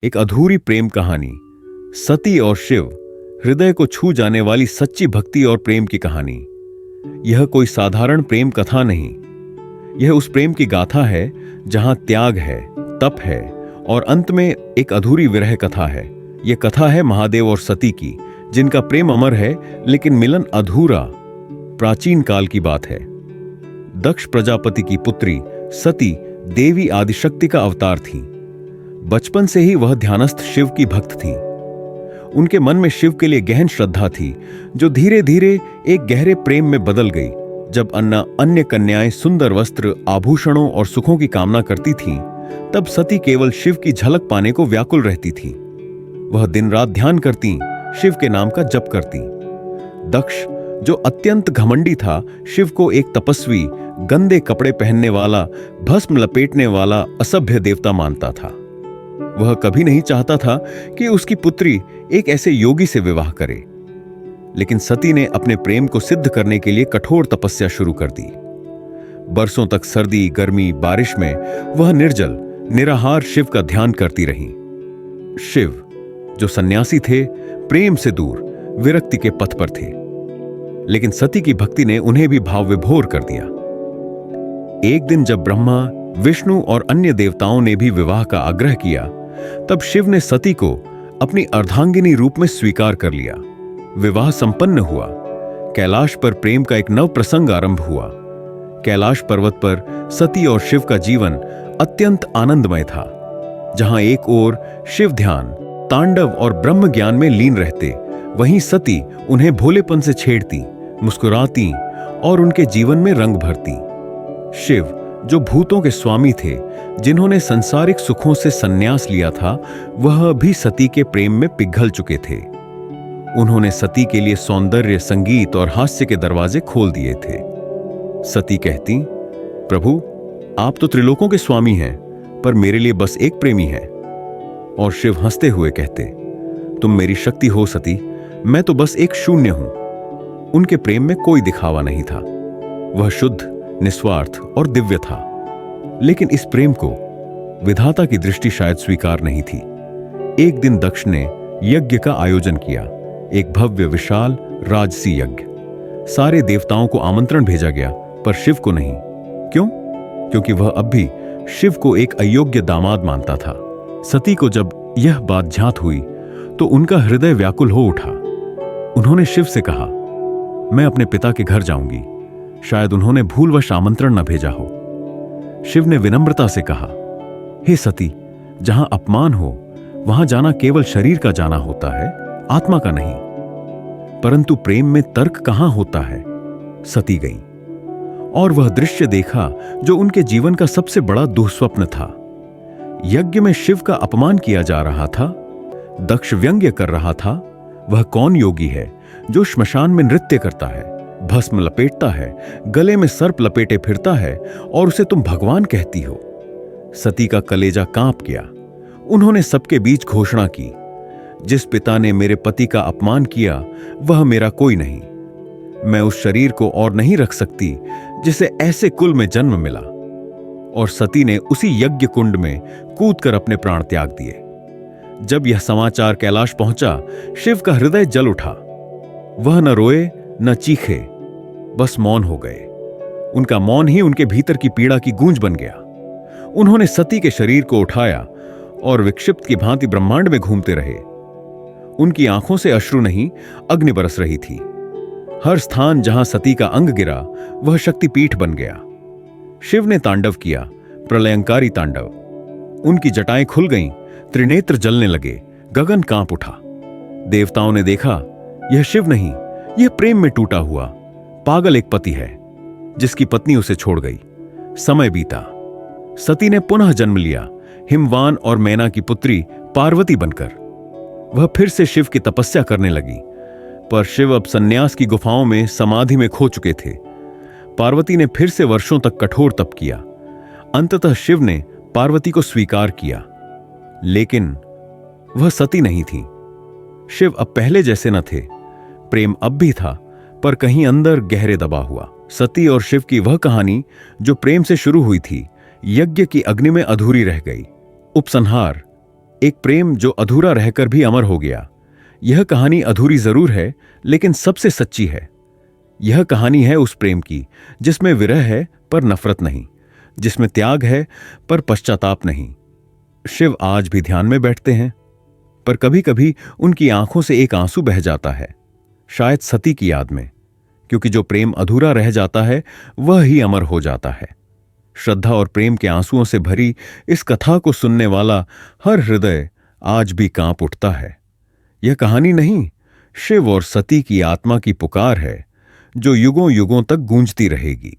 एक अधूरी प्रेम कहानी, सती और शिव, हृदय को छू जाने वाली सच्ची भक्ति और प्रेम की कहानी। यह कोई साधारण प्रेम कथा नहीं, यह उस प्रेम की गाथा है जहां त्याग है, तप है और अंत में एक अधूरी विरह कथा है। यह कथा है महादेव और सती की, जिनका प्रेम अमर है लेकिन मिलन अधूरा। प्राचीन काल की बात है। दक्ष प्रजापति की पुत्री सती देवी आदिशक्ति का अवतार थी। बचपन से ही वह ध्यानस्थ शिव की भक्त थी। उनके मन में शिव के लिए गहन श्रद्धा थी, जो धीरे धीरे एक गहरे प्रेम में बदल गई। जब अन्य कन्याएं सुंदर वस्त्र, आभूषणों और सुखों की कामना करती थीं, तब सती केवल शिव की झलक पाने को व्याकुल रहती थी। वह दिन रात ध्यान करती, शिव के नाम का जप करती। दक्ष, जो अत्यंत घमंडी था, शिव को एक तपस्वी, गंदे कपड़े पहनने वाला, भस्म लपेटने वाला असभ्य देवता मानता था। वह कभी नहीं चाहता था कि उसकी पुत्री एक ऐसे योगी से विवाह करे। लेकिन सती ने अपने प्रेम को सिद्ध करने के लिए कठोर तपस्या शुरू कर दी। बरसों तक सर्दी, गर्मी, बारिश में वह निर्जल, निराहार शिव का ध्यान करती रही। शिव, जो सन्यासी थे, प्रेम से दूर, विरक्ति के पथ पर थे। लेकिन सती की भक्ति ने उन्हें भी भाव विभोर कर दिया। एक दिन जब ब्रह्मा, विष्णु और अन्य देवताओं ने भी विवाह का आग्रह किया, तब शिव ने सती को अपनी अर्धांगिनी रूप में स्वीकार कर लिया। विवाह संपन्न हुआ। कैलाश पर प्रेम का एक नव प्रसंग आरंभ हुआ। कैलाश पर्वत पर सती और शिव का जीवन अत्यंत आनंदमय था। जहां एक ओर शिव ध्यान, तांडव और ब्रह्म ज्ञान में लीन रहते, वहीं सती उन्हें भोलेपन से छेड़ती, मुस्कुराती और उनके जीवन में रंग भरती। शिव, जो भूतों के स्वामी थे, जिन्होंने संसारिक सुखों से संन्यास लिया था, वह भी सती के प्रेम में पिघल चुके थे। उन्होंने सती के लिए सौंदर्य, संगीत और हास्य के दरवाजे खोल दिए थे। सती कहती, प्रभु, आप तो त्रिलोकों के स्वामी हैं, पर मेरे लिए बस एक प्रेमी है। और शिव हंसते हुए कहते, तुम मेरी शक्ति हो सती, मैं तो बस एक शून्य हूं। उनके प्रेम में कोई दिखावा नहीं था। वह शुद्ध, निस्वार्थ और दिव्य था। लेकिन इस प्रेम को विधाता की दृष्टि शायद स्वीकार नहीं थी। एक दिन दक्ष ने यज्ञ का आयोजन किया, एक भव्य विशाल राजसी यज्ञ। सारे देवताओं को आमंत्रण भेजा गया, पर शिव को नहीं। क्यों? क्योंकि वह अब भी शिव को एक अयोग्य दामाद मानता था। सती को जब यह बात ज्ञात हुई, तो उनका हृदय व्याकुल हो उठा। उन्होंने शिव से कहा, मैं अपने पिता के घर जाऊंगी। शायद उन्होंने भूलवश आमंत्रण न भेजा हो। शिव ने विनम्रता से कहा, हे सती, जहां अपमान हो, वहां जाना केवल शरीर का जाना होता है, आत्मा का नहीं। परंतु प्रेम में तर्क कहां होता है। सती गई और वह दृश्य देखा जो उनके जीवन का सबसे बड़ा दुःस्वप्न था। यज्ञ में शिव का अपमान किया जा रहा था। दक्ष व्यंग्य कर रहा था, वह कौन योगी है जो श्मशान में नृत्य करता है, भस्म लपेटता है, गले में सर्प लपेटे फिरता है और उसे तुम भगवान कहती हो। सती का कलेजा कांप गया। उन्होंने सबके बीच घोषणा की, जिस पिता ने मेरे पति का अपमान किया, वह मेरा कोई नहीं। मैं उस शरीर को और नहीं रख सकती जिसे ऐसे कुल में जन्म मिला। और सती ने उसी यज्ञ कुंड में कूदकर अपने प्राण त्याग दिए। जब यह समाचार कैलाश पहुंचा, शिव का हृदय जल उठा। वह न रोए न चीखे, बस मौन हो गए। उनका मौन ही उनके भीतर की पीड़ा की गूंज बन गया। उन्होंने सती के शरीर को उठाया और विक्षिप्त की भांति ब्रह्मांड में घूमते रहे। उनकी आंखों से अश्रु नहीं, अग्नि बरस रही थी। हर स्थान जहां सती का अंग गिरा, वह शक्तिपीठ बन गया। शिव ने तांडव किया, प्रलयंकारी तांडव। उनकी जटाएं खुल गईं, त्रिनेत्र जलने लगे, गगन कांप उठा। देवताओं ने देखा, यह शिव नहीं, यह प्रेम में टूटा हुआ पागल एक पति है, जिसकी पत्नी उसे छोड़ गई। समय बीता। सती ने पुनः जन्म लिया, हिमवान और मैना की पुत्री पार्वती बनकर। वह फिर से शिव की तपस्या करने लगी, पर शिव अब सन्यास की गुफाओं में समाधि में खो चुके थे। पार्वती ने फिर से वर्षों तक कठोर तप किया। अंततः शिव ने पार्वती को स्वीकार किया, लेकिन वह सती नहीं थी। शिव अब पहले जैसे न थे। प्रेम अब भी था, पर कहीं अंदर गहरे दबा हुआ। सती और शिव की वह कहानी जो प्रेम से शुरू हुई थी, यज्ञ की अग्नि में अधूरी रह गई। उपसंहार। एक प्रेम जो अधूरा रहकर भी अमर हो गया। यह कहानी अधूरी जरूर है, लेकिन सबसे सच्ची है। यह कहानी है उस प्रेम की जिसमें विरह है पर नफरत नहीं, जिसमें त्याग है पर पश्चाताप नहीं। शिव आज भी ध्यान में बैठते हैं, पर कभी कभी उनकी आंखों से एक आंसू बह जाता है, शायद सती की याद में, क्योंकि जो प्रेम अधूरा रह जाता है वह ही अमर हो जाता है। श्रद्धा और प्रेम के आंसुओं से भरी इस कथा को सुनने वाला हर हृदय आज भी कांप उठता है। यह कहानी नहीं, शिव और सती की आत्मा की पुकार है, जो युगों युगों तक गूंजती रहेगी।